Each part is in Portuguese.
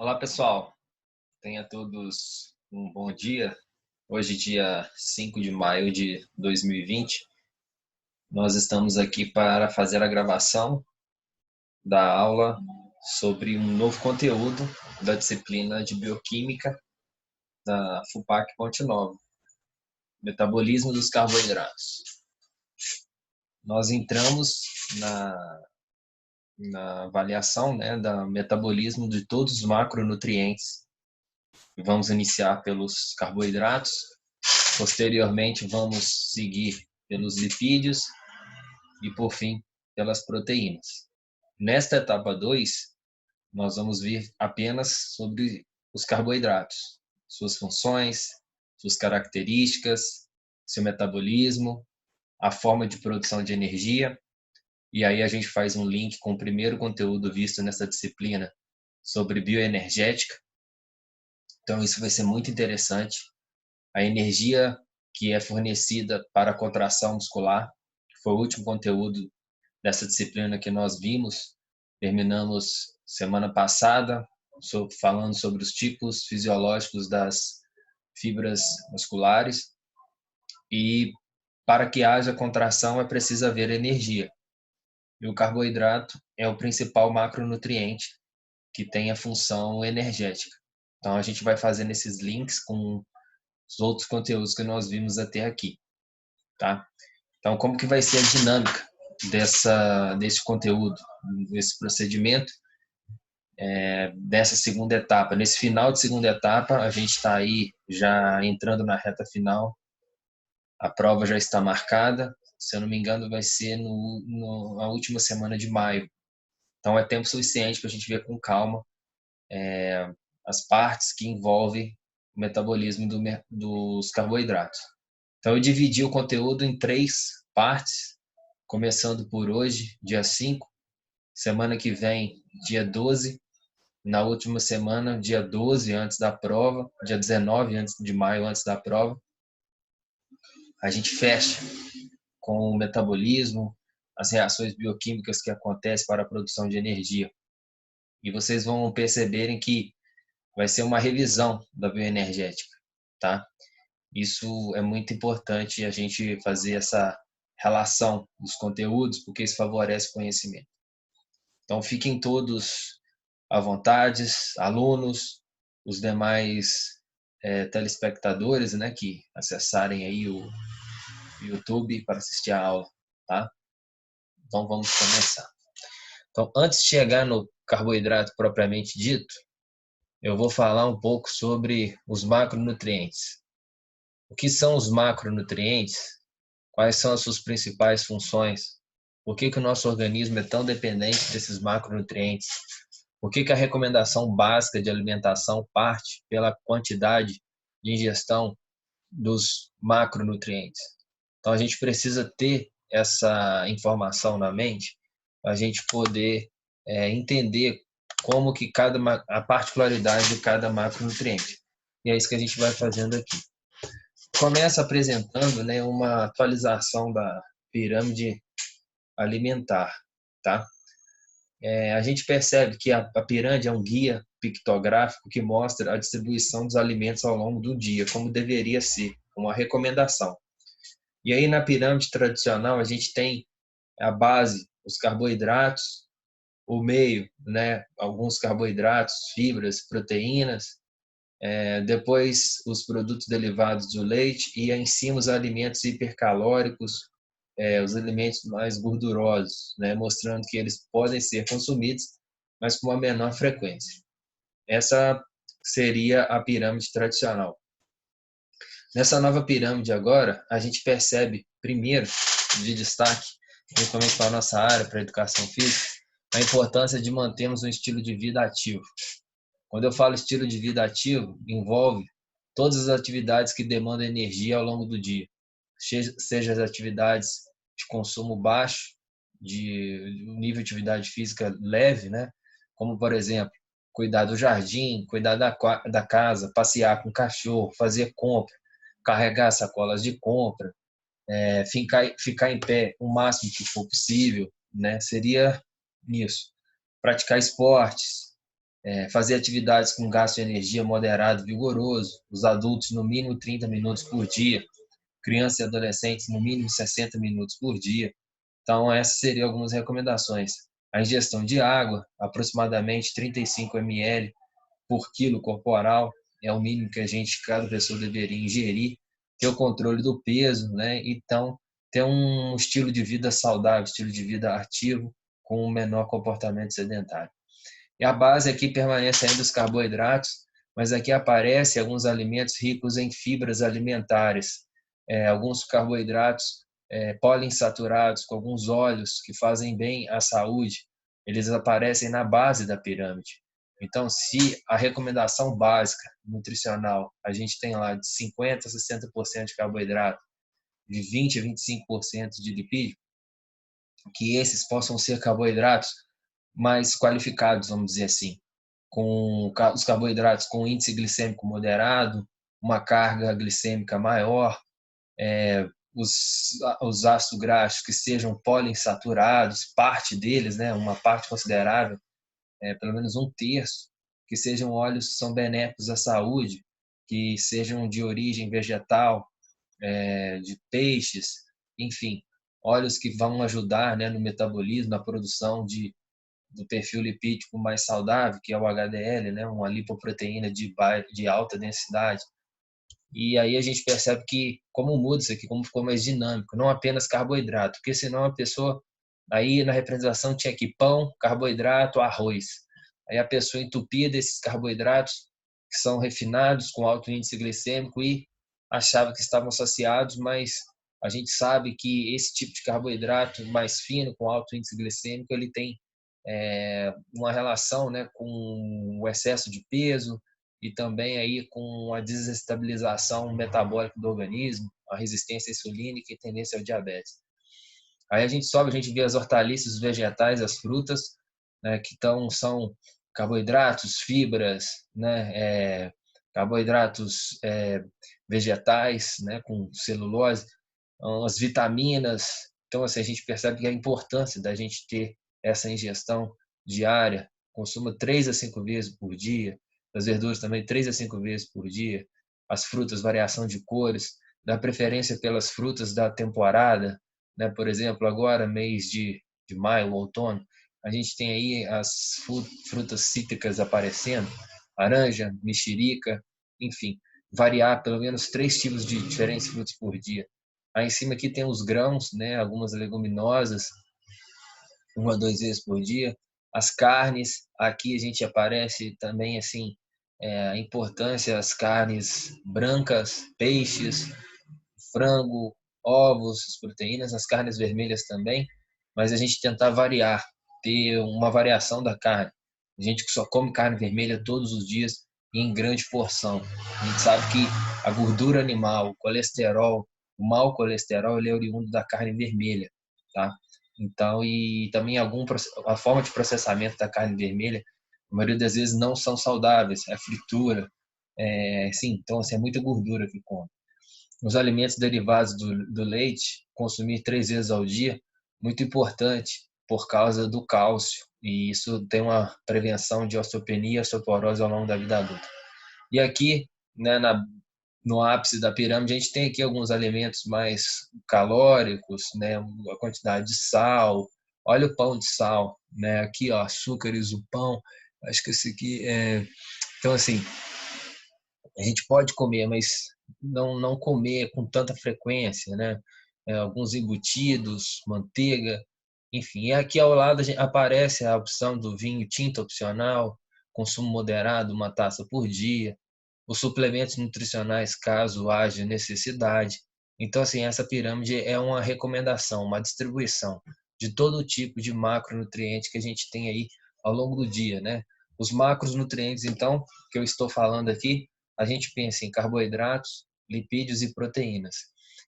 Olá, pessoal. Tenha todos um bom dia. Hoje, dia 5 de maio de 2020, nós estamos aqui para fazer a gravação da aula sobre um novo conteúdo da disciplina de Bioquímica da FUPAC Ponte Nova, Metabolismo dos Carboidratos. Nós entramos na avaliação, né, do metabolismo de todos os macronutrientes. Vamos iniciar pelos carboidratos. Posteriormente, vamos seguir pelos lipídios e, por fim, pelas proteínas. Nesta etapa 2, nós vamos ver apenas sobre os carboidratos, suas funções, suas características, seu metabolismo, a forma de produção de energia. E aí a gente faz um link com o primeiro conteúdo visto nessa disciplina sobre bioenergética. Então, isso vai ser muito interessante. A energia que é fornecida para a contração muscular, que foi o último conteúdo dessa disciplina que nós vimos. Terminamos semana passada falando sobre os tipos fisiológicos das fibras musculares e para que haja contração é preciso haver energia. E o carboidrato é o principal macronutriente que tem a função energética. Então a gente vai fazendo esses links com os outros conteúdos que nós vimos até aqui, tá? Então, como que vai ser a dinâmica desse conteúdo, desse procedimento, dessa segunda etapa? Nesse final de segunda etapa, a gente está aí já entrando na reta final, a prova já está marcada, se eu não me engano, vai ser na última semana de maio. Então, é tempo suficiente para a gente ver com calma as partes que envolvem o metabolismo dos carboidratos. Então, eu dividi o conteúdo em 3 partes, começando por hoje, dia 5, semana que vem, dia 12, na última semana, dia 12, antes da prova, dia 19 de maio, antes da prova, a gente fecha com o metabolismo, as reações bioquímicas que acontecem para a produção de energia. E vocês vão perceberem que vai ser uma revisão da bioenergética, tá? Isso é muito importante a gente fazer essa relação dos conteúdos, porque isso favorece o conhecimento. Então, fiquem todos à vontade, alunos, os demais telespectadores, né, que acessarem aí o YouTube para assistir a aula, tá? Então, vamos começar. Então, antes de chegar no carboidrato propriamente dito, eu vou falar um pouco sobre os macronutrientes. O que são os macronutrientes? Quais são as suas principais funções? Por que o nosso organismo é tão dependente desses macronutrientes? Por que a recomendação básica de alimentação parte pela quantidade de ingestão dos macronutrientes? Então, a gente precisa ter essa informação na mente para a gente poder entender como que a particularidade de cada macronutriente. E é isso que a gente vai fazendo aqui. Começa apresentando, né, uma atualização da pirâmide alimentar, tá? A gente percebe que a pirâmide é um guia pictográfico que mostra a distribuição dos alimentos ao longo do dia, como deveria ser, uma recomendação. E aí na pirâmide tradicional a gente tem a base, os carboidratos, o meio, né, alguns carboidratos, fibras, proteínas, depois os produtos derivados do leite e em cima os alimentos hipercalóricos, os alimentos mais gordurosos, né, mostrando que eles podem ser consumidos, mas com uma menor frequência. Essa seria a pirâmide tradicional. Nessa nova pirâmide agora, a gente percebe, primeiro, de destaque, principalmente para a nossa área, para a educação física, a importância de mantermos um estilo de vida ativo. Quando eu falo estilo de vida ativo, envolve todas as atividades que demandam energia ao longo do dia, seja as atividades de consumo baixo, de um nível de atividade física leve, né? Como, por exemplo, cuidar do jardim, cuidar da casa, passear com o cachorro, fazer compra, carregar sacolas de compra, ficar em pé o máximo que for possível, né? Seria isso. Praticar esportes, fazer atividades com gasto de energia moderado, vigoroso, os adultos no mínimo 30 minutos por dia, crianças e adolescentes no mínimo 60 minutos por dia. Então, essas seriam algumas recomendações. A ingestão de água, aproximadamente 35 ml por quilo corporal, é o mínimo que cada pessoa deveria ingerir, ter o controle do peso, né? Então, ter um estilo de vida saudável, estilo de vida ativo, com um menor comportamento sedentário. E a base aqui permanece ainda os carboidratos, mas aqui aparecem alguns alimentos ricos em fibras alimentares, alguns carboidratos poliinsaturados, com alguns óleos que fazem bem à saúde, eles aparecem na base da pirâmide. Então, se a recomendação básica nutricional, a gente tem lá de 50% a 60% de carboidrato, de 20% a 25% de lipídio, que esses possam ser carboidratos mais qualificados, vamos dizer assim, com os carboidratos com índice glicêmico moderado, uma carga glicêmica maior, os ácidos graxos que sejam poliinsaturados, parte deles, né, uma parte considerável, pelo menos um terço, que sejam óleos que são benéficos à saúde, que sejam de origem vegetal, de peixes, enfim, óleos que vão ajudar, né, no metabolismo, na produção do perfil lipídico mais saudável, que é o HDL, né, uma lipoproteína de alta densidade. E aí a gente percebe que como muda isso aqui, como ficou mais dinâmico, não apenas carboidrato, porque senão a pessoa, aí na representação tinha aqui pão, carboidrato, arroz. Aí a pessoa entupia desses carboidratos que são refinados com alto índice glicêmico e achava que estavam saciados, mas a gente sabe que esse tipo de carboidrato mais fino, com alto índice glicêmico, ele tem uma relação, né, com o excesso de peso e também aí com a desestabilização metabólica do organismo, a resistência insulínica e tendência ao diabetes. Aí a gente sobe, a gente vê as hortaliças, os vegetais, as frutas, né, que são carboidratos, fibras, né, carboidratos vegetais, né, com celulose, as vitaminas. Então, assim, a gente percebe que a importância da gente ter essa ingestão diária, consuma 3 a 5 vezes por dia, as verduras também 3 a 5 vezes por dia, as frutas, variação de cores, dá preferência pelas frutas da temporada, né? Por exemplo, agora, mês de maio, outono, a gente tem aí as frutas cítricas aparecendo, laranja, mexerica, enfim, variar pelo menos 3 tipos de diferentes frutas por dia. Aí em cima aqui tem os grãos, né? Algumas leguminosas, 1 a 2 vezes por dia. As carnes, aqui a gente aparece também assim a importância das carnes brancas, peixes, frango, ovos, as proteínas, as carnes vermelhas também, mas a gente tentar variar, ter uma variação da carne. A gente que só come carne vermelha todos os dias e em grande porção. A gente sabe que a gordura animal, o colesterol, o mau colesterol, ele é oriundo da carne vermelha, tá? Então, e também a forma de processamento da carne vermelha, a maioria das vezes não são saudáveis, é fritura, sim, então assim, é muita gordura que come. Os alimentos derivados do leite, consumir 3 vezes ao dia, muito importante por causa do cálcio, e isso tem uma prevenção de osteopenia e osteoporose ao longo da vida adulta. E aqui, né, no ápice da pirâmide, a gente tem aqui alguns alimentos mais calóricos, né, a quantidade de sal. Olha o pão de sal, né? Aqui, ó, açúcares, o pão. Acho que esse aqui é. Então, assim, a gente pode comer, mas não comer com tanta frequência, né? Alguns embutidos, manteiga, enfim. E aqui ao lado aparece a opção do vinho tinto opcional, consumo moderado, 1 taça por dia, os suplementos nutricionais caso haja necessidade. Então, assim, essa pirâmide é uma recomendação, uma distribuição de todo tipo de macronutriente que a gente tem aí ao longo do dia, né? Os macronutrientes, então, que eu estou falando aqui, a gente pensa em carboidratos, lipídios e proteínas.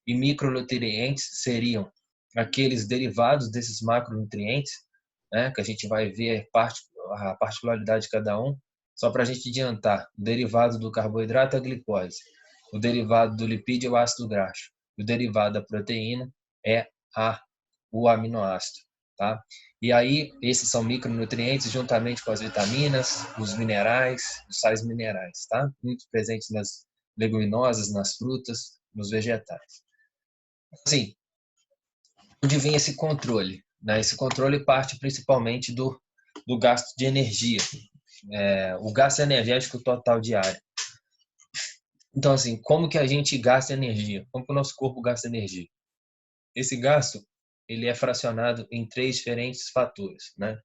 E micronutrientes seriam aqueles derivados desses macronutrientes, né, que a gente vai ver a particularidade de cada um, só para a gente adiantar. O derivado do carboidrato é a glicose, o derivado do lipídio é o ácido graxo, e o derivado da proteína é o aminoácido. Tá? E aí, esses são micronutrientes juntamente com as vitaminas, os minerais, os sais minerais, tá? Muito presentes nas leguminosas, nas frutas, nos vegetais. Assim, onde vem esse controle? Né? Esse controle parte principalmente do gasto de energia, o gasto energético total diário. Então, assim, como que a gente gasta energia? Como que o nosso corpo gasta energia? Esse gasto, ele é fracionado em 3 diferentes fatores, né?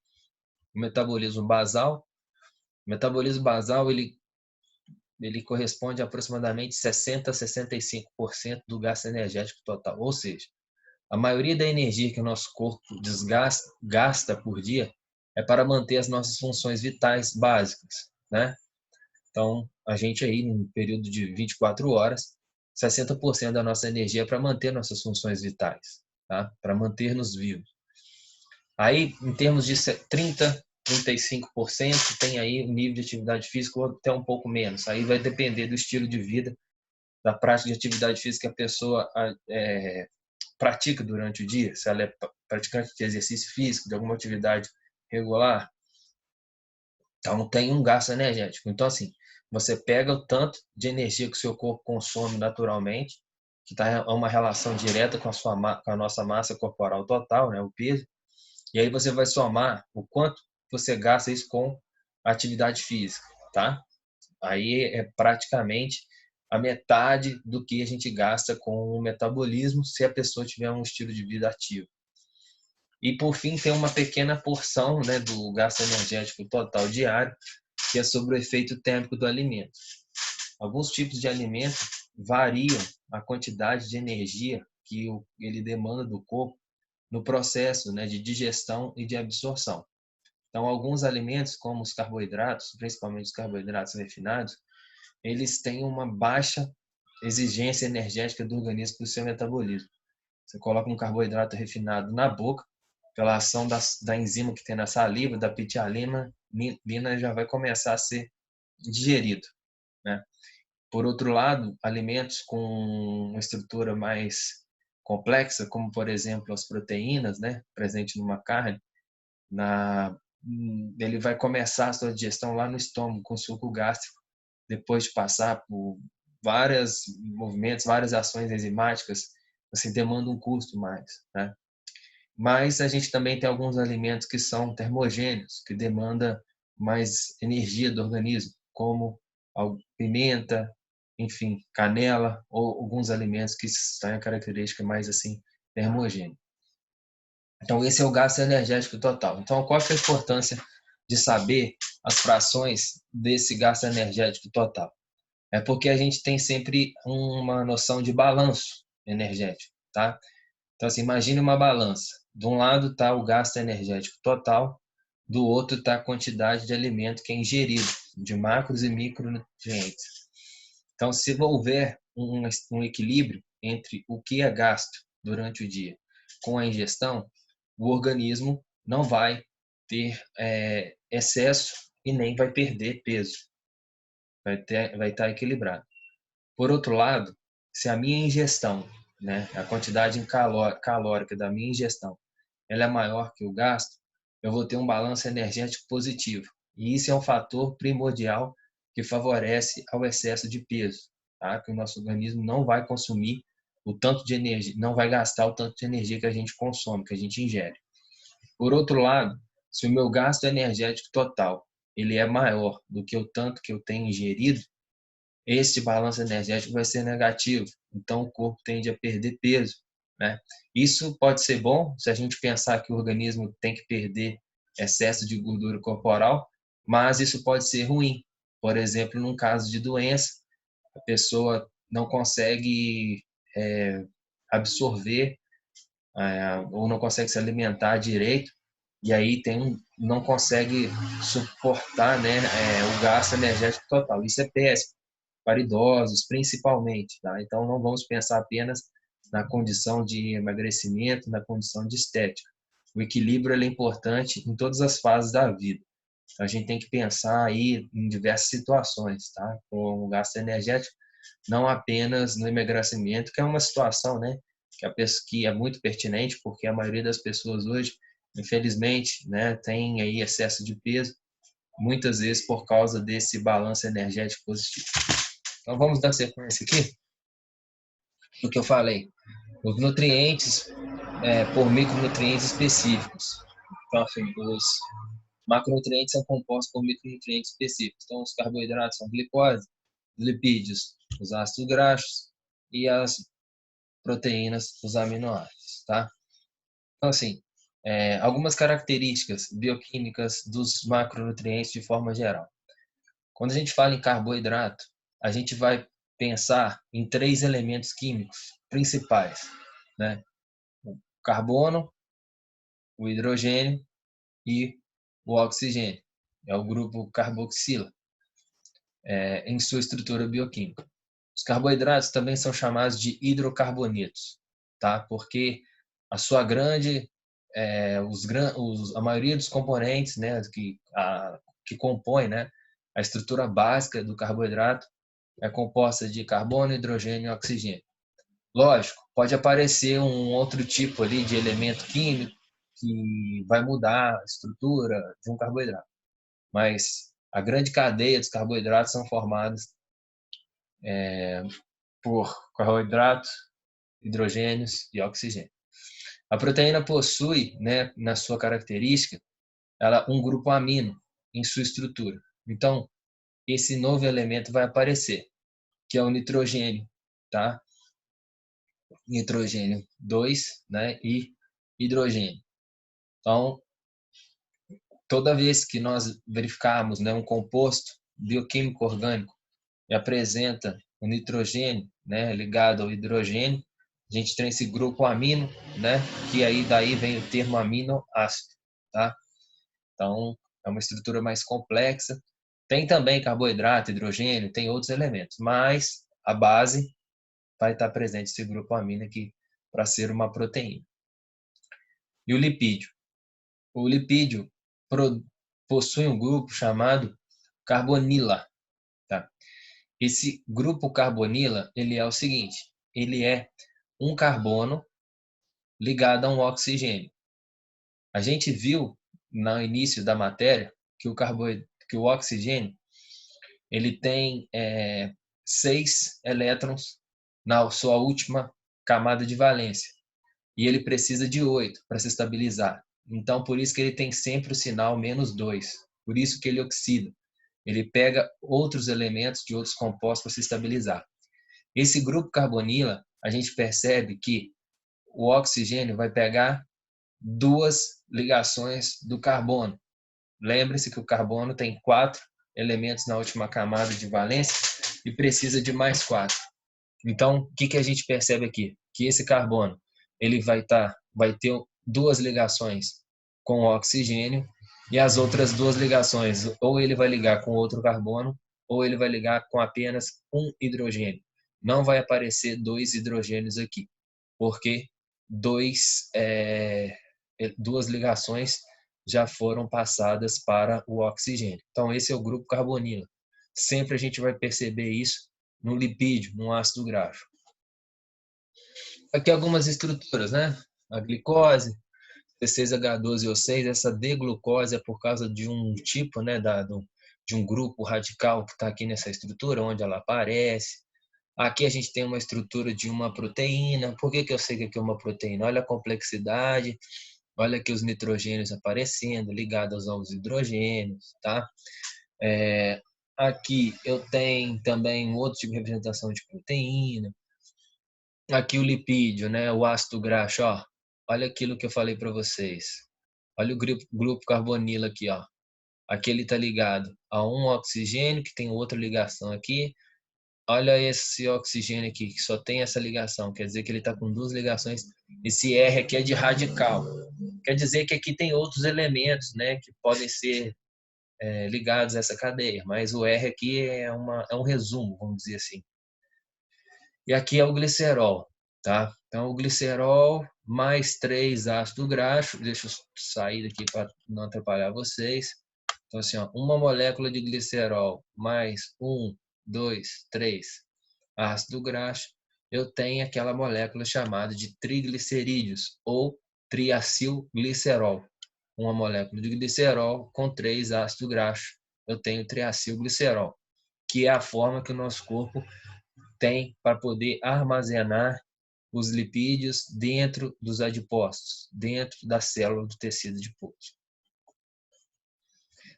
O metabolismo basal. O metabolismo basal, ele corresponde a aproximadamente 60 a 65% do gasto energético total. Ou seja, a maioria da energia que o nosso corpo gasta por dia é para manter as nossas funções vitais básicas, né? Então, a gente aí, num período de 24 horas, 60% da nossa energia é para manter nossas funções vitais, tá? Para manter-nos vivos. Aí, em termos de 30, 35%, tem aí um nível de atividade física ou até um pouco menos. Aí vai depender do estilo de vida, da prática de atividade física que a pessoa pratica durante o dia, se ela é praticante de exercício físico, de alguma atividade regular. Então, tem um gasto energético. Então, assim, você pega o tanto de energia que o seu corpo consome naturalmente, que está a uma relação direta com com a nossa massa corporal total, né, o peso, e aí você vai somar o quanto você gasta isso com atividade física, tá? Aí é praticamente a metade do que a gente gasta com o metabolismo se a pessoa tiver um estilo de vida ativo. E por fim, tem uma pequena porção, né, do gasto energético total diário, que é sobre o efeito térmico do alimento. Alguns tipos de alimento variam a quantidade de energia que ele demanda do corpo no processo, né, de digestão e de absorção. Então, alguns alimentos, como os carboidratos, principalmente os carboidratos refinados, eles têm uma baixa exigência energética do organismo para o seu metabolismo. Você coloca um carboidrato refinado na boca, pela ação da enzima que tem na saliva, da pitialina, já vai começar a ser digerido, né? Por outro lado, alimentos com uma estrutura mais complexa, como por exemplo as proteínas, né, presente numa carne, ele vai começar a sua digestão lá no estômago, com suco gástrico, depois de passar por vários movimentos, várias ações enzimáticas, você demanda um custo mais, né? Mas a gente também tem alguns alimentos que são termogêneos, que demandam mais energia do organismo, como a pimenta, enfim, canela, ou alguns alimentos que têm a característica mais assim termogênea. Então, esse é o gasto energético total. Então, qual é a importância de saber as frações desse gasto energético total? É porque a gente tem sempre uma noção de balanço energético, tá? Então, assim, imagine uma balança. De um lado está o gasto energético total, do outro está a quantidade de alimento que é ingerido, de macros e micronutrientes. Então, se houver um equilíbrio entre o que é gasto durante o dia com a ingestão, o organismo não vai ter excesso e nem vai perder peso. Vai estar equilibrado. Por outro lado, se a minha ingestão, né, a quantidade calórica da minha ingestão, ela é maior que o gasto, eu vou ter um balanço energético positivo. E isso é um fator primordial que favorece ao excesso de peso, tá? Que o nosso organismo não vai consumir o tanto de energia, não vai gastar o tanto de energia que a gente consome, que a gente ingere. Por outro lado, se o meu gasto energético total ele é maior do que o tanto que eu tenho ingerido, esse balanço energético vai ser negativo. Então, o corpo tende a perder peso, né? Isso pode ser bom se a gente pensar que o organismo tem que perder excesso de gordura corporal, mas isso pode ser ruim. Por exemplo, num caso de doença, a pessoa não consegue absorver ou não consegue se alimentar direito e aí não consegue suportar, né, o gasto energético total. Isso é péssimo para idosos, principalmente, tá? Então, não vamos pensar apenas na condição de emagrecimento, na condição de estética. O equilíbrio é importante em todas as fases da vida. Então, a gente tem que pensar aí em diversas situações, tá? Com o gasto energético, não apenas no emagrecimento, que é uma situação, né, que é muito pertinente, porque a maioria das pessoas hoje infelizmente, né, tem aí excesso de peso, muitas vezes por causa desse balanço energético positivo. Então vamos dar sequência aqui no que eu falei. Os nutrientes por micronutrientes específicos. Então, assim, os macronutrientes são compostos por micronutrientes específicos. Então, os carboidratos são glicose, os lipídios, os ácidos graxos e as proteínas, os aminoácidos, tá? Então, assim, algumas características bioquímicas dos macronutrientes de forma geral. Quando a gente fala em carboidrato, a gente vai pensar em 3 elementos químicos principais, né? O carbono, o hidrogênio e o oxigênio. É o grupo carboxila, em sua estrutura bioquímica. Os carboidratos também são chamados de hidrocarbonetos, tá? Porque a sua grande, a maioria dos componentes, né, que compõem, né, a estrutura básica do carboidrato é composta de carbono, hidrogênio e oxigênio. Lógico, pode aparecer um outro tipo ali de elemento químico que vai mudar a estrutura de um carboidrato, mas a grande cadeia dos carboidratos são formadas por carboidratos, hidrogênios e oxigênio. A proteína possui, né, na sua característica, um grupo amino em sua estrutura. Então, esse novo elemento vai aparecer, que é o nitrogênio, tá? Nitrogênio 2, né, e hidrogênio. Então, toda vez que nós verificarmos, né, um composto bioquímico orgânico e apresenta o nitrogênio, né, ligado ao hidrogênio, a gente tem esse grupo amino, né, que aí daí vem o termo aminoácido, tá? Então, é uma estrutura mais complexa. Tem também carboidrato, hidrogênio, tem outros elementos, mas a base vai estar presente esse grupo amino aqui para ser uma proteína. E o lipídio? O lipídio possui um grupo chamado carbonila, tá? Esse grupo carbonila, ele é o seguinte, ele é um carbono ligado a um oxigênio. A gente viu no início da matéria que o oxigênio ele tem 6 elétrons na sua última camada de valência e ele precisa de 8 para se estabilizar. Então, por isso que ele tem sempre o sinal -2. Por isso que ele oxida. Ele pega outros elementos de outros compostos para se estabilizar. Esse grupo carbonila, a gente percebe que o oxigênio vai pegar 2 ligações do carbono. Lembre-se que o carbono tem 4 elementos na última camada de valência e precisa de mais 4. Então, o que a gente percebe aqui? Que esse carbono ele vai ter 2 ligações com o oxigênio e as outras 2 ligações, ou ele vai ligar com outro carbono, ou ele vai ligar com apenas um hidrogênio. Não vai aparecer 2 hidrogênios aqui, porque 2 ligações já foram passadas para o oxigênio. Então, esse é o grupo carbonila. Sempre a gente vai perceber isso no lipídio, no ácido graxo. Aqui algumas estruturas, né? A glicose, C6H12O6, essa D-glucose é por causa de um tipo, né, de um grupo radical que está aqui nessa estrutura, onde ela aparece. Aqui a gente tem uma estrutura de uma proteína. Por que eu sei que aqui é uma proteína? Olha a complexidade, olha aqui os nitrogênios aparecendo, ligados aos hidrogênios, tá? Aqui eu tenho também um outro tipo de representação de proteína. Aqui o lipídio, né? O ácido graxo, ó. Olha aquilo que eu falei para vocês. Olha o grupo carbonilo aqui, ó. Aqui ele está ligado a um oxigênio, que tem outra ligação aqui. Olha esse oxigênio aqui, que só tem essa ligação. Quer dizer que ele está com 2 ligações. Esse R aqui é de radical. Quer dizer que aqui tem outros elementos, né? Que podem ser ligados a essa cadeia. Mas o R aqui é um resumo, vamos dizer assim. E aqui é o glicerol, tá? Então, o glicerol mais 3 ácido graxo. Deixa eu sair daqui para não atrapalhar vocês. Então, assim, ó, uma molécula de glicerol mais 1, 2, 3 ácido graxo, eu tenho aquela molécula chamada de triglicerídeos ou triacilglicerol. uma molécula de glicerol com 3 ácido graxo. Eu tenho triacilglicerol, que é a forma que o nosso corpo tem para poder armazenar os lipídios dentro dos adipócitos, dentro da célula do tecido adiposo.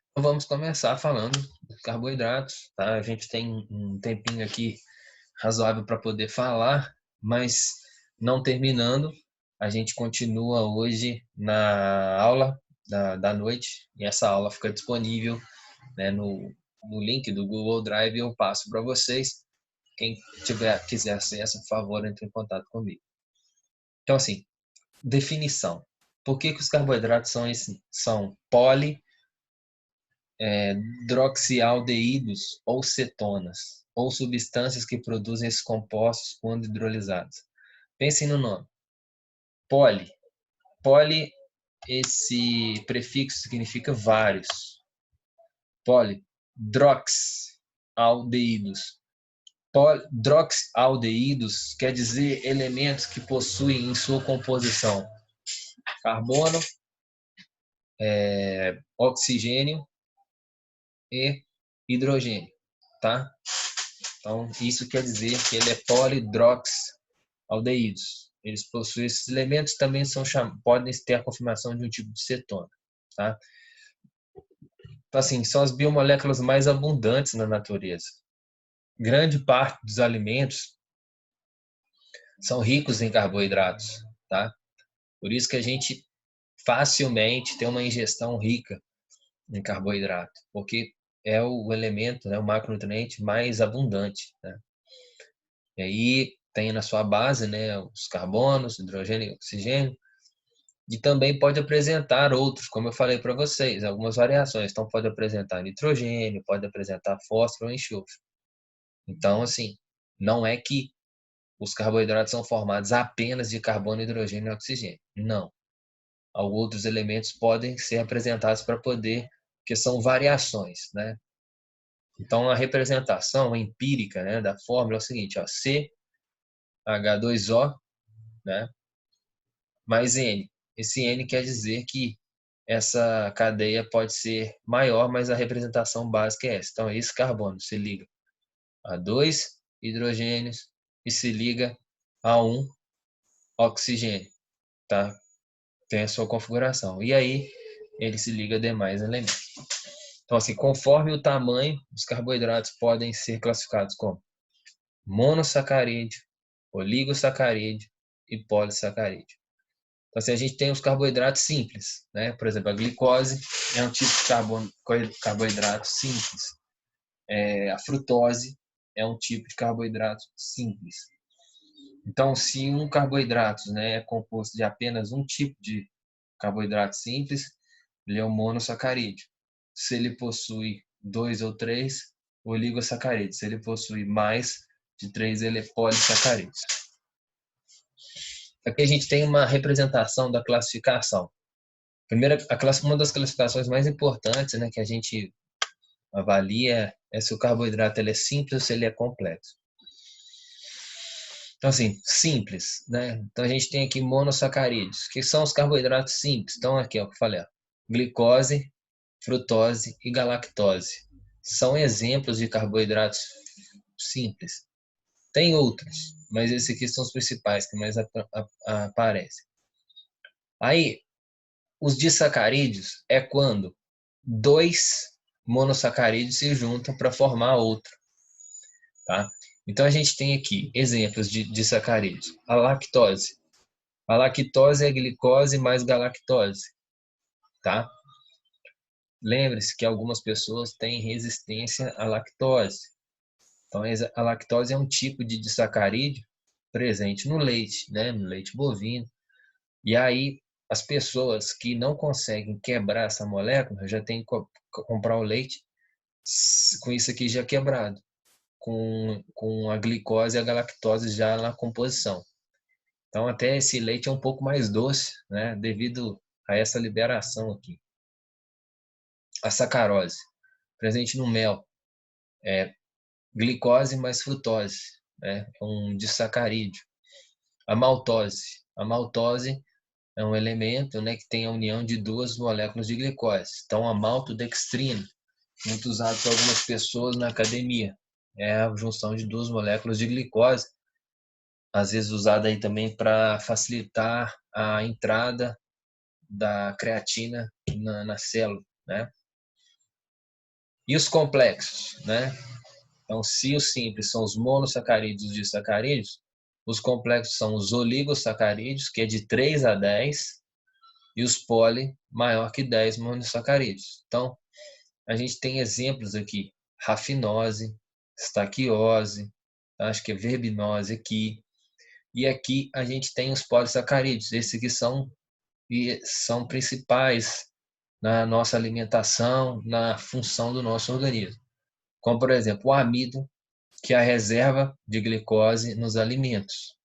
Então, vamos começar falando de carboidratos. Tá? A gente tem um tempinho aqui razoável para poder falar, mas não terminando, a gente continua hoje na aula da noite, e essa aula fica disponível, né, no link do Google Drive. Eu passo para vocês. Quem quiser acesso, por favor, entre em contato comigo. Então, assim, definição. Por que os carboidratos são polidroxialdeídos ou cetonas, ou substâncias que produzem esses compostos quando hidrolisados? Pensem no nome. Poli. Poli, esse prefixo significa vários. Polidroxialdeídos. Polidroxialdeídos quer dizer elementos que possuem em sua composição carbono, oxigênio e hidrogênio, tá? Então, isso quer dizer que ele é polidroxialdeídos. Eles possuem esses elementos, também podem ter a confirmação de um tipo de cetona, tá? Então, assim, são as biomoléculas mais abundantes na natureza. Grande parte dos alimentos são ricos em carboidratos, tá? Por isso que a gente facilmente tem uma ingestão rica em carboidrato, porque é o elemento, né, o macronutriente mais abundante, né? E aí tem na sua base, né, os carbonos, hidrogênio e oxigênio, e também pode apresentar outros, como eu falei para vocês, algumas variações. Então pode apresentar nitrogênio, pode apresentar fósforo ou enxofre. Então, assim, não é que os carboidratos são formados apenas de carbono, hidrogênio e oxigênio. Não. Outros elementos podem ser apresentados para poder, que são variações, né? Então, a representação empírica, né, da fórmula é o seguinte, ó, CH2O, né, mais N. Esse N quer dizer que essa cadeia pode ser maior, mas a representação básica é essa. Então, esse carbono se liga a 2 hidrogênios e se liga a 1 oxigênio, tá? Tem a sua configuração. E aí, ele se liga a demais elementos. Então, assim, conforme o tamanho, os carboidratos podem ser classificados como monossacarídeo, oligosacarídeo e polissacarídeo. Então, assim, a gente tem os carboidratos simples, né? Por exemplo, a glicose é um tipo de carboidrato simples. A frutose é um tipo de carboidrato simples. Então, se um carboidrato, né, é composto de apenas um tipo de carboidrato simples, ele é um monossacarídeo. Se ele possui 2 ou 3, oligosacarídeo. Se ele possui mais de 3, ele é polissacarídeo. Aqui a gente tem uma representação da classificação. Uma das classificações mais importantes, né, que a gente avalia é se o carboidrato ele é simples ou se ele é complexo. Então, assim, simples, né? Então, a gente tem aqui monossacarídeos, que são os carboidratos simples. Então, aqui, ó, que eu falei, ó, glicose, frutose e galactose. São exemplos de carboidratos simples. Tem outros, mas esses aqui são os principais, que mais aparecem. Aí, os disacarídeos é quando 2 monossacarídeos se juntam para formar outro, tá? Então, a gente tem aqui exemplos de disacarídeos. A lactose. A lactose é glicose mais galactose, tá? Lembre-se que algumas pessoas têm resistência à lactose. Então, a lactose é um tipo de disacarídeo presente no leite, né? No leite bovino. E aí, as pessoas que não conseguem quebrar essa molécula já têm que comprar o leite com isso aqui já quebrado, com a glicose e a galactose já na composição. Então, até esse leite é um pouco mais doce, né? Devido a essa liberação aqui. A sacarose, presente no mel, é glicose mais frutose, né? É um disacarídeo. A maltose é um elemento, né, que tem a união de duas moléculas de glicose. Então, a maltodextrina, muito usado por algumas pessoas na academia, é a junção de duas moléculas de glicose, às vezes usada aí também para facilitar a entrada da creatina na célula, né? E os complexos, né? Então, se os simples são os monossacarídeos e os disacarídeos, os complexos são os oligosacarídeos, que é de 3 a 10, e os poli maior que 10 monossacarídeos. Então, a gente tem exemplos aqui: rafinose, estaquiose, acho que é verbinose aqui, e aqui a gente tem os polissacarídeos, esses aqui são principais na nossa alimentação, na função do nosso organismo. Como, por exemplo, o amido, que é a reserva de glicose nos alimentos,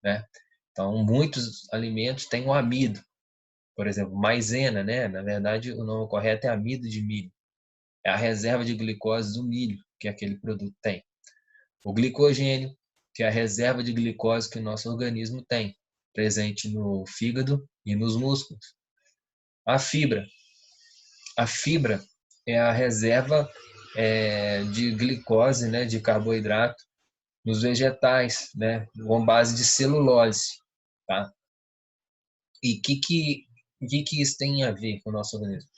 né? Então, muitos alimentos têm o amido. Por exemplo, maisena, né? Na verdade, o nome correto é amido de milho. É a reserva de glicose do milho que aquele produto tem. O glicogênio, que é a reserva de glicose que o nosso organismo tem, presente no fígado e nos músculos. A fibra. A fibra é a reserva de glicose, né, de carboidrato nos vegetais, né, com base de celulose, tá? E que isso tem a ver com o nosso organismo?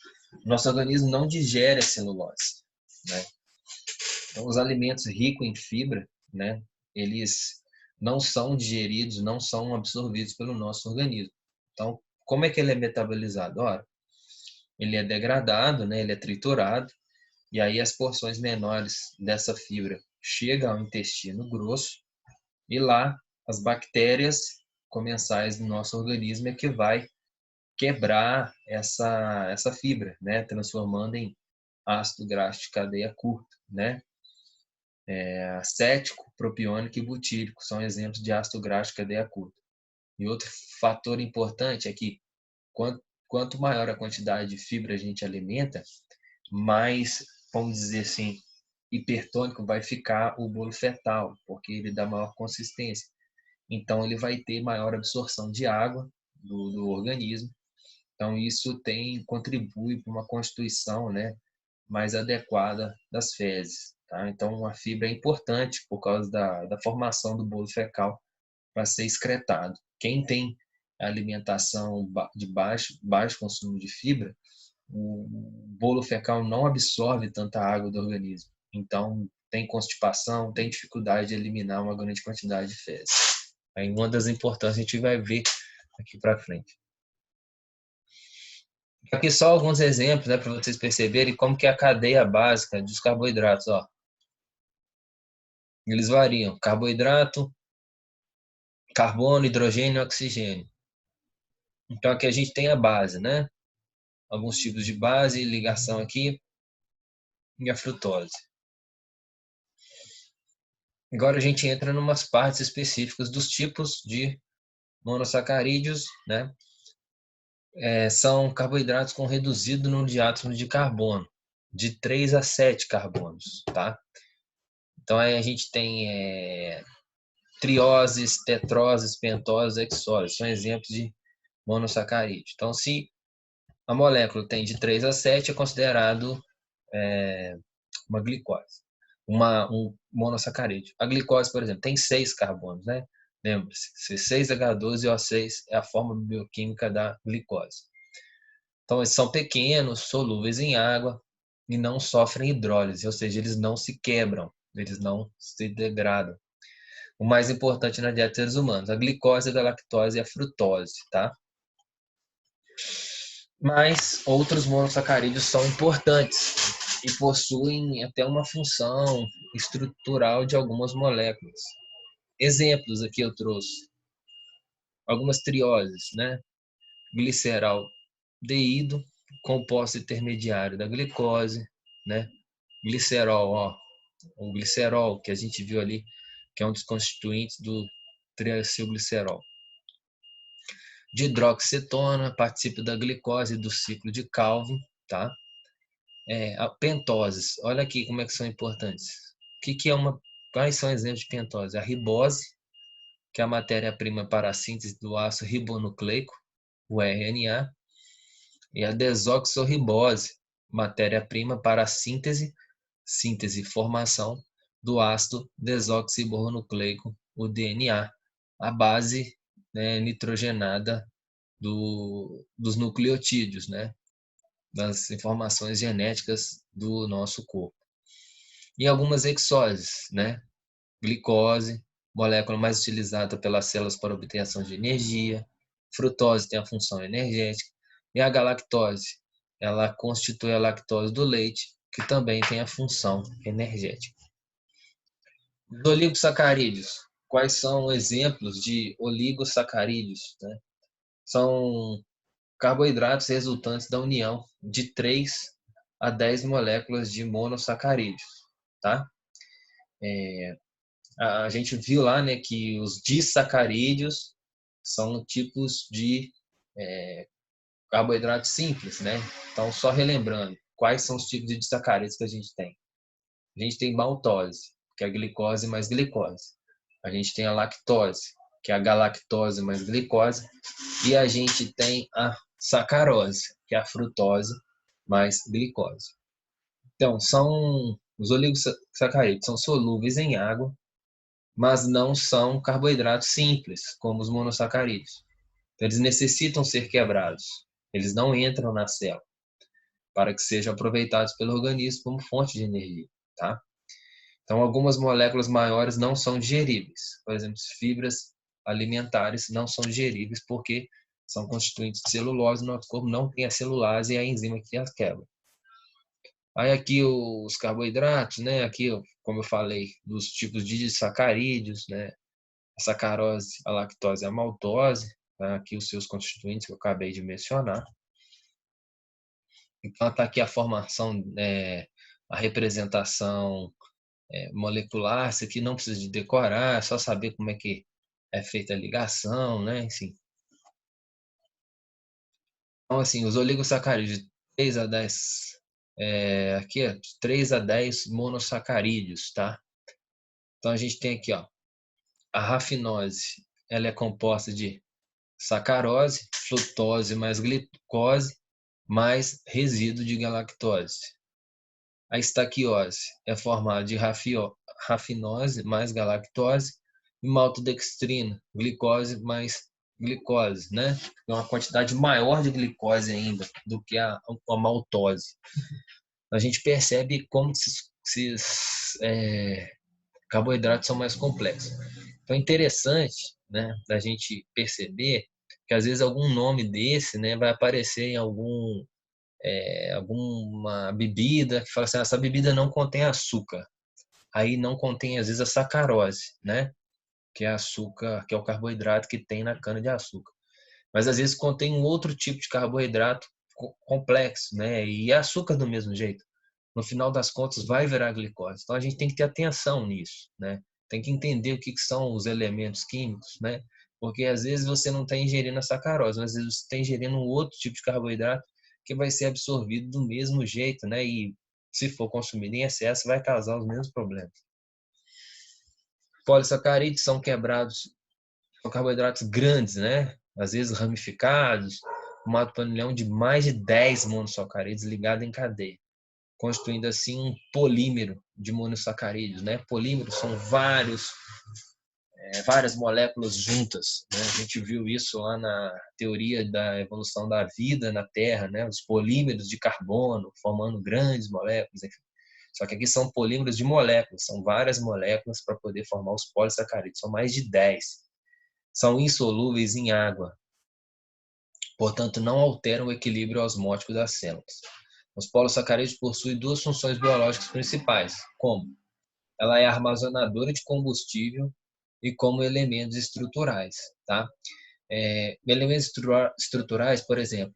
O nosso organismo não digere a celulose, né? Então, os alimentos ricos em fibra, né, eles não são digeridos, não são absorvidos pelo nosso organismo. Então, como é que ele é metabolizado? Ora, ele é degradado, né, ele é triturado, e aí as porções menores dessa fibra chegam ao intestino grosso, e lá as bactérias comensais do nosso organismo é que vai quebrar essa fibra, né, transformando em ácido graxo de cadeia curta, né? Acético, propiônico e butírico são exemplos de ácido graxo de cadeia curta. E outro fator importante é que quanto maior a quantidade de fibra a gente alimenta, mais, vamos dizer assim, hipertônico vai ficar o bolo fetal, porque ele dá maior consistência. Então, ele vai ter maior absorção de água do organismo. Então, isso contribui para uma constituição, né, mais adequada das fezes. Tá? Então, a fibra é importante por causa da formação do bolo fecal para ser excretado. Quem tem alimentação de baixo consumo de fibra, o bolo fecal não absorve tanta água do organismo. Então, tem constipação, tem dificuldade de eliminar uma grande quantidade de fezes. Aí, uma das importâncias a gente vai ver aqui para frente. Aqui só alguns exemplos, né, para vocês perceberem como que é a cadeia básica dos carboidratos. Ó. Eles variam: carboidrato, carbono, hidrogênio e oxigênio. Então aqui a gente tem a base, né? Alguns tipos de base, ligação aqui, e a frutose. Agora a gente entra em umas partes específicas dos tipos de monossacarídeos, né? São carboidratos com reduzido número de átomos de carbono, de 3 a 7 carbonos, tá? Então aí a gente tem trioses, tetroses, pentoses, hexoses, são exemplos de monossacarídeo. Então, se a molécula tem de 3 a 7, é considerado uma glicose, um monossacarídeo. A glicose, por exemplo, tem 6 carbonos, né? Lembre-se, C6H12 e O6 é a forma bioquímica da glicose. Então, eles são pequenos, solúveis em água e não sofrem hidrólise, ou seja, eles não se quebram, eles não se degradam. O mais importante na dieta dos seres humanos, a glicose, a lactose e a frutose, tá? Mas outros monossacarídeos são importantes e possuem até uma função estrutural de algumas moléculas. Exemplos aqui eu trouxe. Algumas trioses, né? Gliceraldeído, composto intermediário da glicose, né? Glicerol, ó, o glicerol que a gente viu ali, que é um dos constituintes do triacilglicerol. Dihidroxicetona, participa da glicose do ciclo de Calvin, tá? A pentoses, olha aqui como é que são importantes. Quais são exemplos de pentose? A ribose, que é a matéria-prima para a síntese do ácido ribonucleico, o RNA, e a desoxirribose, matéria-prima para a síntese e formação do ácido desoxirribonucleico, o DNA, a base, né, nitrogenada dos nucleotídeos, né, das informações genéticas do nosso corpo. E algumas exoses, né, glicose, molécula mais utilizada pelas células para obtenção de energia, frutose tem a função energética, e a galactose, ela constitui a lactose do leite, que também tem a função energética. Os oligosacarídeos. Quais são exemplos de oligosacarídeos, né? São carboidratos resultantes da união de 3 a 10 moléculas de monossacarídeos, tá? A gente viu lá, né, que os disacarídeos são tipos de carboidratos simples, né? Então, só relembrando, quais são os tipos de disacarídeos que a gente tem? A gente tem maltose, que é a glicose mais glicose. A gente tem a lactose, que é a galactose mais glicose. E a gente tem a sacarose, que é a frutose mais glicose. Então, os oligosacarídeos são solúveis em água, mas não são carboidratos simples, como os monossacarídeos. Então, eles necessitam ser quebrados. Eles não entram na célula para que sejam aproveitados pelo organismo como fonte de energia, tá? Então, algumas moléculas maiores não são digeríveis. Por exemplo, fibras alimentares não são digeríveis porque são constituintes de celulose. Nosso corpo não tem a celulase e a enzima que as quebra. Aí aqui os carboidratos, né? Aqui, como eu falei, dos tipos de sacarídeos, né? A sacarose, a lactose e a maltose. Tá? Aqui os seus constituintes que eu acabei de mencionar. Então, está aqui a formação, a representação molecular. Isso aqui não precisa de decorar, é só saber como é que é feita a ligação, né? Assim. Então, assim, os oligosacarídeos de 3 a 10, aqui é de 3 a 10 monossacarídeos, tá? Então, a gente tem aqui, ó, a rafinose, ela é composta de sacarose, frutose mais glicose, mais resíduo de galactose. A estaquiose é formada de rafinose mais galactose e maltodextrina, glicose mais glicose, né? É uma quantidade maior de glicose ainda do que a maltose. A gente percebe como esses carboidratos são mais complexos. Então é interessante, né, da gente perceber que às vezes algum nome desse, né, vai aparecer em alguma bebida que fala assim, essa bebida não contém açúcar. Aí não contém às vezes a sacarose, né? Que é açúcar, que é o carboidrato que tem na cana de açúcar. Mas às vezes contém um outro tipo de carboidrato complexo, né? E é açúcar do mesmo jeito. No final das contas vai virar glicose. Então a gente tem que ter atenção nisso, né? Tem que entender o que são os elementos químicos, né? Porque às vezes você não está ingerindo a sacarose, às vezes você está ingerindo um outro tipo de carboidrato que vai ser absorvido do mesmo jeito, né? E se for consumido em excesso, vai causar os mesmos problemas. Polissacarídeos são quebrados, são carboidratos grandes, né? Às vezes ramificados, formato panelão de mais de 10 monossacarídeos ligados em cadeia, constituindo assim um polímero de monossacarídeos, né? Polímeros são várias moléculas juntas, né? A gente viu isso lá na teoria da evolução da vida na Terra, né? Os polímeros de carbono formando grandes moléculas, enfim. Só que aqui são polímeros de moléculas, são várias moléculas para poder formar os polissacarídeos, são mais de 10. São insolúveis em água, portanto não alteram o equilíbrio osmótico das células. Os polissacarídeos possuem duas funções biológicas principais, como ela é armazenadora de combustível e como elementos estruturais, tá? Elementos estruturais, por exemplo,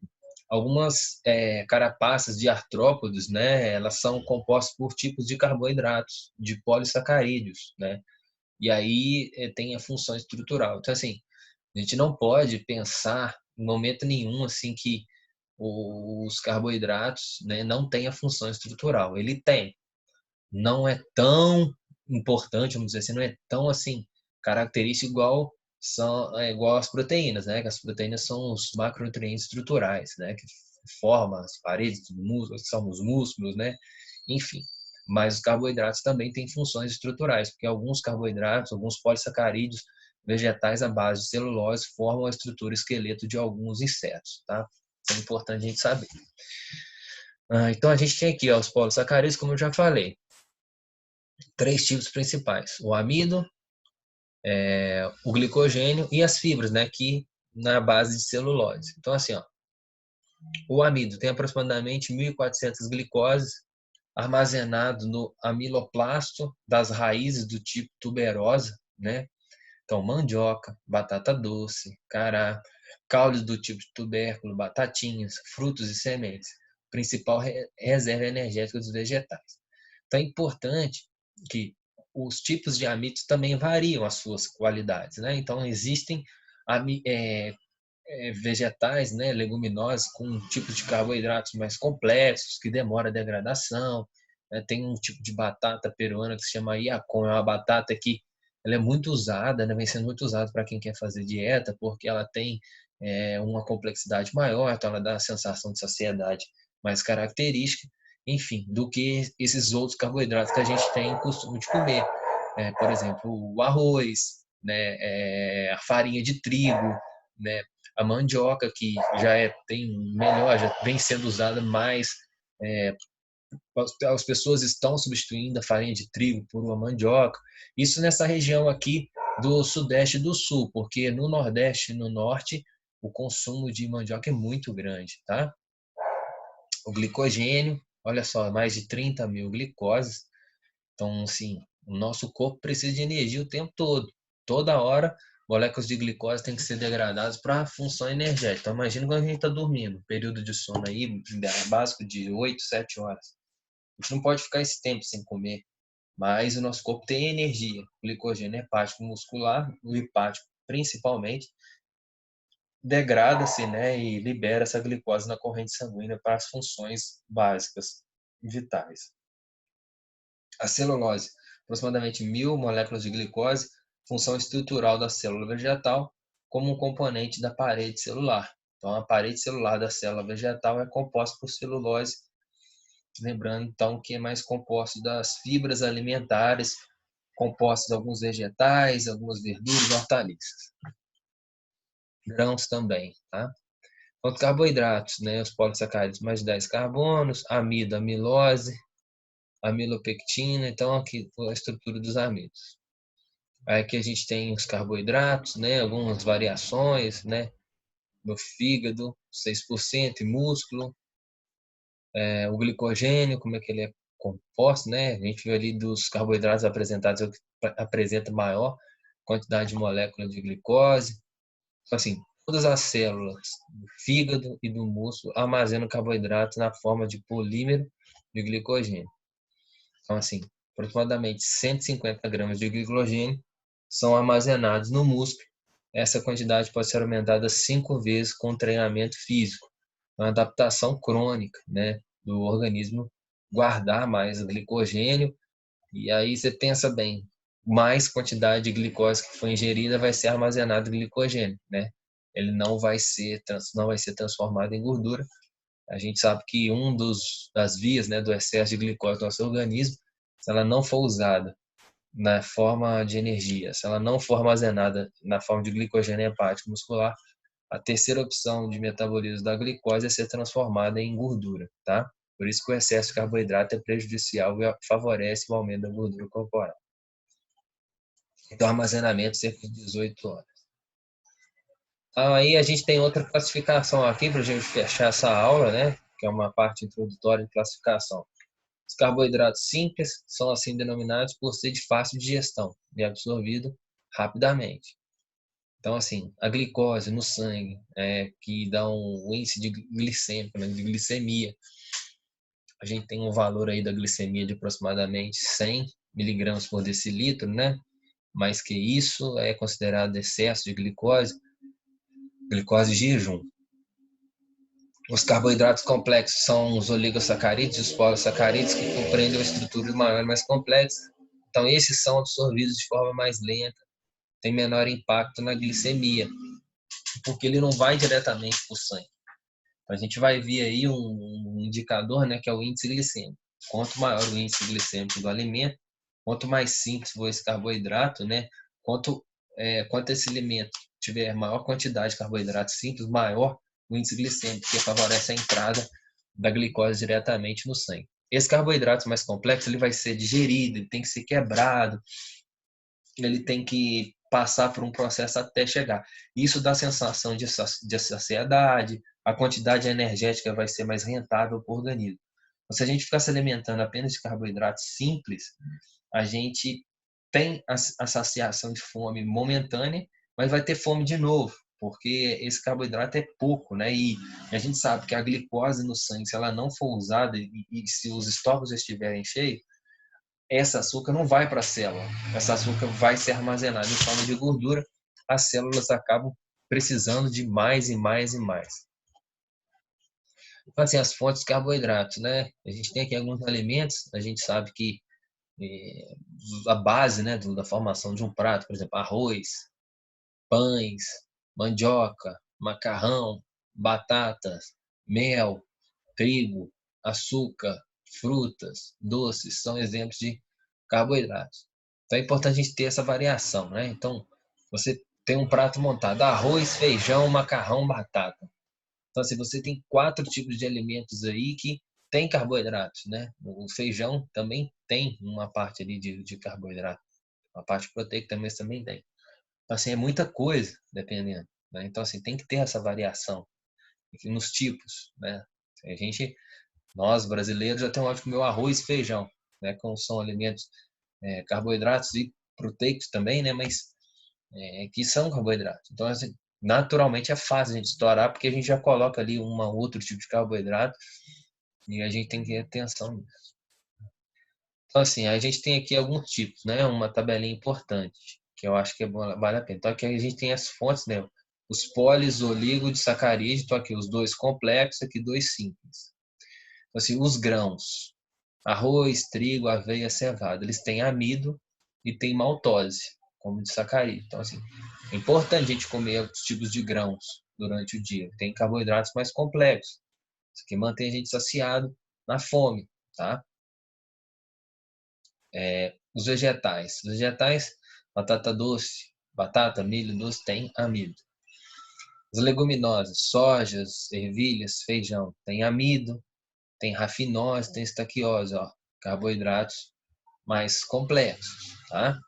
algumas carapaças de artrópodes, né, elas são compostas por tipos de carboidratos, de polissacarídeos, né? E aí tem a função estrutural. Então, assim, a gente não pode pensar em momento nenhum assim que os carboidratos, né, não têm a função estrutural. Ele tem. Não é tão importante, vamos dizer assim, não é tão assim característico igual são igual às proteínas, né? Que as proteínas são os macronutrientes estruturais, né? Que formam as paredes do músculo, que são os músculos, né? Enfim. Mas os carboidratos também têm funções estruturais, porque alguns carboidratos, alguns polissacarídeos vegetais à base de celulose formam a estrutura esqueleto de alguns insetos, tá? Isso é importante a gente saber. Então a gente tem aqui os polissacarídeos, como eu já falei, 3 tipos principais: o amido, o glicogênio e as fibras, né, que na base de celulose. Então assim, o amido tem aproximadamente 1.400 glicoses armazenado no amiloplasto das raízes do tipo tuberosa, né? Então, mandioca, batata doce, cará, caule do tipo de tubérculo, batatinhas, frutos e sementes, principal reserva energética dos vegetais. Então, é importante que os tipos de amidos também variam as suas qualidades, né? Então, existem vegetais, né, leguminosas com tipos de carboidratos mais complexos, que demora a degradação. Tem um tipo de batata peruana que se chama iacon, é uma batata que ela é muito usada, né, vem sendo muito usada para quem quer fazer dieta, porque ela tem uma complexidade maior, então ela dá a sensação de saciedade mais característica, enfim, do que esses outros carboidratos que a gente tem costume de comer. Por exemplo, o arroz, né, a farinha de trigo, né, a mandioca, que tem melhor, já vem sendo usada mais, as pessoas estão substituindo a farinha de trigo por uma mandioca. Isso nessa região aqui do sudeste e do sul, porque no nordeste e no norte o consumo de mandioca é muito grande, tá? O glicogênio, olha só, mais de 30 mil glicoses. Então, assim, o nosso corpo precisa de energia o tempo todo. Toda hora, moléculas de glicose têm que ser degradadas para função energética. Então, imagina quando a gente está dormindo, período de sono aí, básico de 8, 7 horas. A gente não pode ficar esse tempo sem comer, mas o nosso corpo tem energia. O glicogênio hepático muscular, o hepático principalmente, degrada-se, né, e libera essa glicose na corrente sanguínea para as funções básicas vitais. A celulose, aproximadamente 1.000 moléculas de glicose, função estrutural da célula vegetal, como um componente da parede celular. Então, a parede celular da célula vegetal é composta por celulose, lembrando então que é mais composto das fibras alimentares, compostas de alguns vegetais, algumas verduras, hortaliças. Grãos também, tá? Outros carboidratos, né? Os polissacarídeos, mais de 10 carbonos, amido, amilose, amilopectina, então aqui a estrutura dos amidos. Aí aqui a gente tem os carboidratos, né, algumas variações, né, no fígado, 6% e músculo, o glicogênio, como é que ele é composto, né, a gente viu ali dos carboidratos apresentados, é o que apresenta maior quantidade de moléculas de glicose. Então, assim, todas as células do fígado e do músculo armazenam carboidratos na forma de polímero de glicogênio. Então, assim, aproximadamente 150 gramas de glicogênio são armazenados no músculo. Essa quantidade pode ser aumentada 5 vezes com treinamento físico, uma adaptação crônica, né, do organismo guardar mais glicogênio. E aí você pensa bem, mais quantidade de glicose que foi ingerida vai ser armazenado glicogênio, né? Ele não vai ser transformado em gordura. A gente sabe que das vias, né, do excesso de glicose no nosso organismo, se ela não for usada na forma de energia, se ela não for armazenada na forma de glicogênio hepático muscular, a terceira opção de metabolismo da glicose é ser transformada em gordura, tá? Por isso que o excesso de carboidrato é prejudicial e favorece o aumento da gordura corporal. Então, armazenamento cerca de 18 horas. Aí a gente tem outra classificação aqui para a gente fechar essa aula, né? Que é uma parte introdutória de classificação. Os carboidratos simples são assim denominados por ser de fácil digestão e absorvido rapidamente. Então, assim, a glicose no sangue, que dá um índice de glicêmico, né, de glicemia. A gente tem um valor aí da glicemia de aproximadamente 100 miligramas por decilitro, né? Mais que isso é considerado excesso de glicose jejum. Os carboidratos complexos são os oligosacarídeos e os polissacarídeos, que compreendem uma estrutura maior e mais complexa. Então, esses são absorvidos de forma mais lenta tem menor impacto na glicemia, porque ele não vai diretamente para o sangue. A gente vai ver aí um indicador, né, que é o índice glicêmico. Quanto maior o índice glicêmico do alimento, quanto mais simples for esse carboidrato, né, quanto esse alimento tiver maior quantidade de carboidrato simples, maior o índice glicêmico, que favorece a entrada da glicose diretamente no sangue. Esse carboidrato mais complexo, ele vai ser digerido, ele tem que ser quebrado, ele tem que passar por um processo até chegar. Isso dá sensação de saciedade, a quantidade energética vai ser mais rentável para o organismo. Se a gente ficar se alimentando apenas de carboidratos simples, a gente tem a saciação de fome momentânea, mas vai ter fome de novo, porque esse carboidrato é pouco, né? E a gente sabe que a glicose no sangue, se ela não for usada e se os estômagos estiverem cheios, esse açúcar não vai para a célula. Esse açúcar vai ser armazenado em forma de gordura. As células acabam precisando de mais e mais e mais. Então, assim, as fontes de carboidratos, né? A gente tem aqui alguns alimentos, a gente sabe que a base, né, da formação de um prato, por exemplo, arroz, pães, mandioca, macarrão, batatas, mel, trigo, açúcar, frutas, doces, são exemplos de carboidratos. Então é importante a gente ter essa variação, né? Então, você tem um prato montado, arroz, feijão, macarrão, batata. Então, assim, você tem 4 tipos de alimentos aí que tem carboidratos, né? O feijão também tem uma parte ali de carboidrato. A parte proteica também tem. Então, assim, é muita coisa, dependendo, né? Então, assim, tem que ter essa variação nos tipos, né? Nós, brasileiros, já temos hábito de comer arroz e feijão, né? Como são alimentos carboidratos e proteicos também, né? Mas que são carboidratos. Então, assim, naturalmente é fácil a gente estourar, porque a gente já coloca ali outro tipo de carboidrato e a gente tem que ter atenção nisso. Então, assim, a gente tem aqui alguns tipos, né? Uma tabelinha importante, que eu acho que vale a pena. Então, aqui a gente tem as fontes, né? Os polissacarídeos, então aqui os 2 complexos, aqui 2 simples. Então, assim, os grãos, arroz, trigo, aveia, cevada, eles têm amido e têm maltose, como de sacarídeo. Então, assim, é importante a gente comer os tipos de grãos durante o dia. Tem carboidratos mais complexos, que mantém a gente saciado na fome, tá? Os vegetais, batata doce, batata, milho doce, tem amido. As leguminosas, sojas, ervilhas, feijão, tem amido, tem rafinose, tem estaquiose, ó, carboidratos mais complexos, tá?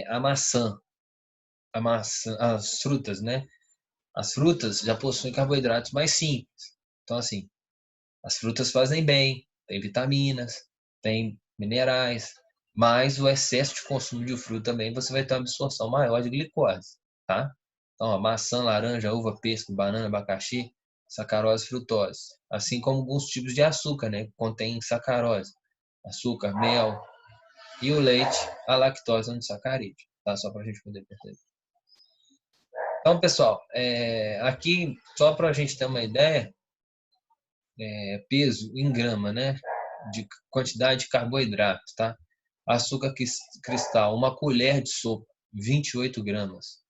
A maçã, as frutas, né? As frutas já possuem carboidratos mais simples. Então, assim, as frutas fazem bem, tem vitaminas, tem minerais, mas o excesso de consumo de fruta também você vai ter uma absorção maior de glicose, tá? Então, maçã, laranja, uva, pêssego, banana, abacaxi, sacarose, frutose. Assim como alguns tipos de açúcar, né? Que contém sacarose, açúcar, mel e o leite, a lactose no sacarídeo, tá? Só para a gente poder perceber. Então, pessoal, aqui, só para a gente ter uma ideia, peso em grama, né? De quantidade de carboidrato, tá? Açúcar cristal, uma colher de sopa, 28 gramas.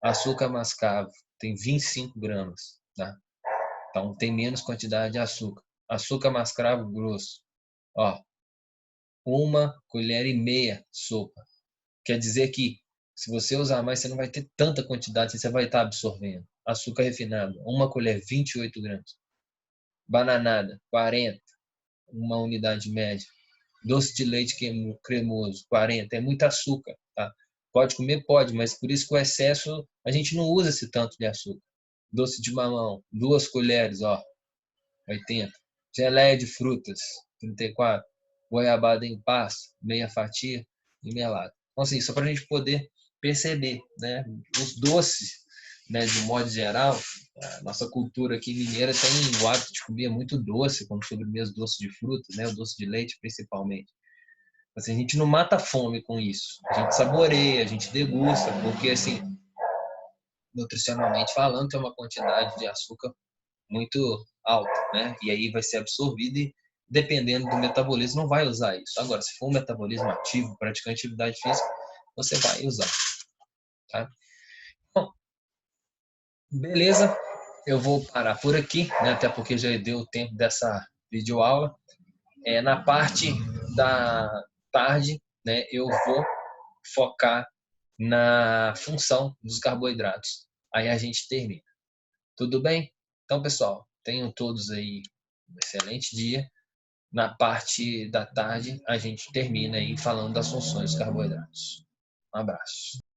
Açúcar mascavo, tem 25 gramas, tá? Então, tem menos quantidade de açúcar. Açúcar mascavo grosso, ó, 1,5 colher de sopa. Quer dizer que se você usar mais, você não vai ter tanta quantidade, você vai estar absorvendo. Açúcar refinado, 1 colher, 28 gramas. Bananada, 40, uma unidade média. Doce de leite cremoso, 40. É muito açúcar, tá? Pode comer? Pode, mas por isso que o excesso, a gente não usa esse tanto de açúcar. Doce de mamão, 2 colheres, ó, 80. Geleia de frutas, 34. Goiabada em paz, meia fatia e melado. Então, assim, só para a gente poder perceber, né? Os doces, né, de um modo geral, a nossa cultura aqui mineira tem o hábito de comer muito doce, como sobremesa, doce de frutas, né? O doce de leite principalmente. Assim, a gente não mata a fome com isso. A gente saboreia, a gente degusta, porque assim, nutricionalmente falando, tem uma quantidade de açúcar muito alta, né? E aí vai ser absorvido e, dependendo do metabolismo, não vai usar isso. Agora, se for um metabolismo ativo, praticando atividade física, você vai usar. tá? Bom, beleza, eu vou parar por aqui, né? Até porque já deu o tempo dessa videoaula. Na parte da tarde, né, eu vou focar na função dos carboidratos. Aí a gente termina. Tudo bem? Então, pessoal, tenham todos aí um excelente dia. Na parte da tarde, a gente termina aí falando das funções dos carboidratos. Um abraço.